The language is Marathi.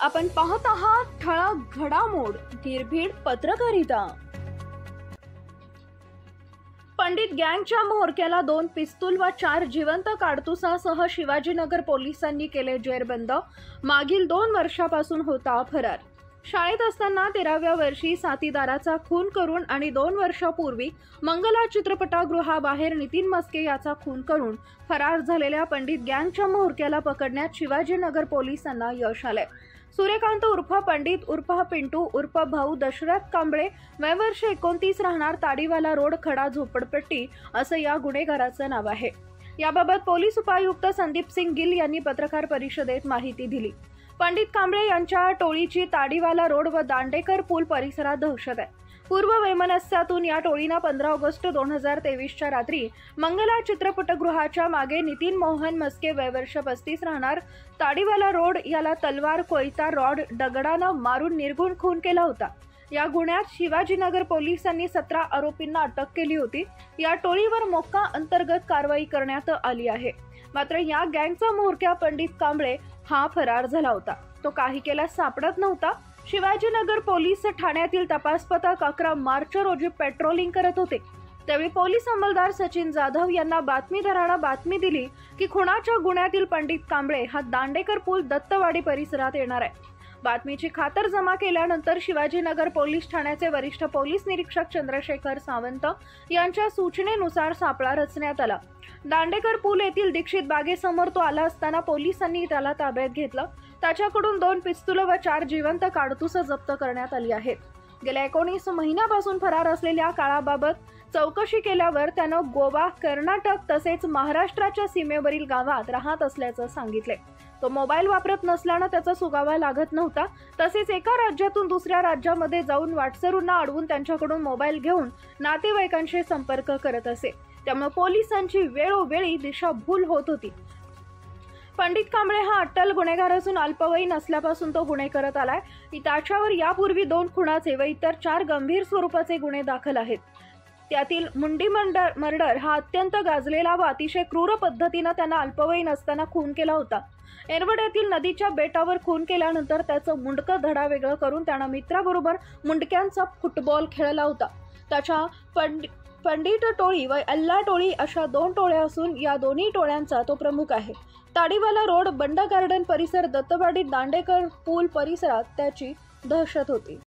आपण पाहत आहात ठळक घडामोड गिरभीड पत्रकारिता। पंडित गँगच्या म्होरक्याला 2 पिस्तूल व 4 जिवंत काडतुसासह शिवाजीनगर पोलिसांनी केले जेरबंद। मागील 2 वर्षापासून होता फरार। शाळेत असताना 13व्या वर्षी साथीदाराचा खून करून आणि 2 वर्षापूर्वी मंगला चित्रपटगृहाबाहेर नितीन मस्के याचा खून करून फरार झालेल्या पंडित गँगच्या म्होरक्याला पकडण्यात शिवाजीनगर पोलिसांना यश आले। सूर्यकांत उर्फ पंडित उर्फ पिंटू उर्फ भाऊ दशरथ कांबळे वय वर्ष 29 राहणार ताडीवाला रोड खडा झोपडपट्टी असं या गुन्हेगाराचं नाव आहे। याबाबत पोलीस उपायुक्त संदीप सिंग गिल यांनी पत्रकार परिषदेत माहिती दिली। पंडित कांबळे यांच्या टोळीची ताडीवाला रोड व दांडेकर पूल परिसरात दहशत आहे। पूर्व वैमनस्यातून या टोळीने 15 ऑगस्ट 2023च्या रात्री मंगला चित्रपटगृहाच्या मागे नितीन मोहन मस्के वय वर्ष 35 राहणार ताडीवाला रोड याला तलवार कोयता रॉड दगडानं मारून निर्घुण खून केला होता। या गुन्ह्यात शिवाजीनगर पोलिसांनी 17 आरोपींना अटक केली होती। या टोळीवर मोक्का अंतर्गत कारवाई करण्यात आली आहे। मात्र या गँगचा म्होरक्या पंडित कांबळे हा फरार झाला होता। तो काही केल्यास सापडत नव्हता। शिवाजीनगर पोलीस ठाण्यातील तपास पथक 11 मार्च रोजी पेट्रोलिंग करत होते। त्यावेळी पोलीस अंमलदार सचिन जाधव यांना बातमीदारांना बातमी दिली की खुनाच्या गुन्ह्यातील पंडित कांबळे हा दांडेकर पूल दत्तवाडी परिसरात येणार आहे। बातमीची खातरजमा केल्यानंतर शिवाजीनगर पोलीस ठाण्याचे वरिष्ठ पोलीस निरीक्षक चंद्रशेखर सावंत यांच्या सूचनेनुसार सापळा रचण्यात आला। दांडेकर पूल येथील दीक्षित बागेसमोर तो आला असताना पोलिसांनी त्याला ताब्यात घेतलं। त्याच्याकडून 2 पिस्तूल व 4 जिवंत काडतुसं जप्त करण्यात आली आहेत। गेल्या 19 महिन्यापासून फरार असलेल्या काळाबाबत चौकशी केल्यावर त्यानं गोवा, कर्नाटक तसेच महाराष्ट्राच्या सीमेवरील गावात राहत असल्याचं सांगितले। तो मोबाईल वापरत नसल्याने त्याचा सुगावा लागत नव्हता। तसेच एका राज्यातून दुसऱ्या राज्यामध्ये जाऊन वाटसरूंना अडवून त्यांच्याकडून मोबाईल घेऊन नातेवाईकांशी संपर्क करत असे। त्यामुळे पोलिसांची वेळोवेळी दिशाभूल होत होती। पंडित कांबळे हा अट्टल गुन्हेगार असून अल्पवयीन असल्यापासून तो गुन्हे करत आलाय। त्याच्यावर यापूर्वी 2 खुनाचे व इतर 4 गंभीर स्वरूपाचे गुन्हे दाखल आहेत। त्यातील मुंडी मर्डर हा अत्यंत गाजलेला व अतिशय क्रूर पद्धतीने त्यांना अल्पवयीन असताना खून केला होता। एरवड येथील नदीच्या बेटावर खून केल्यानंतर त्याचं मुंडकं धडा वेगळं करून त्यानं मित्राबरोबर मुंडक्यांचा फुटबॉल खेळला होता। त्याच्या पंडित टोळी व अल्ला टोळी अशा 2 टोळ्या असून या दोन्ही टोळ्यांचा तो प्रमुख आहे। ताडीवाला रोड, बंड गार्डन परिसर, दत्तवाडी, दांडेकर पूल परिसरात त्याची दहशत होती।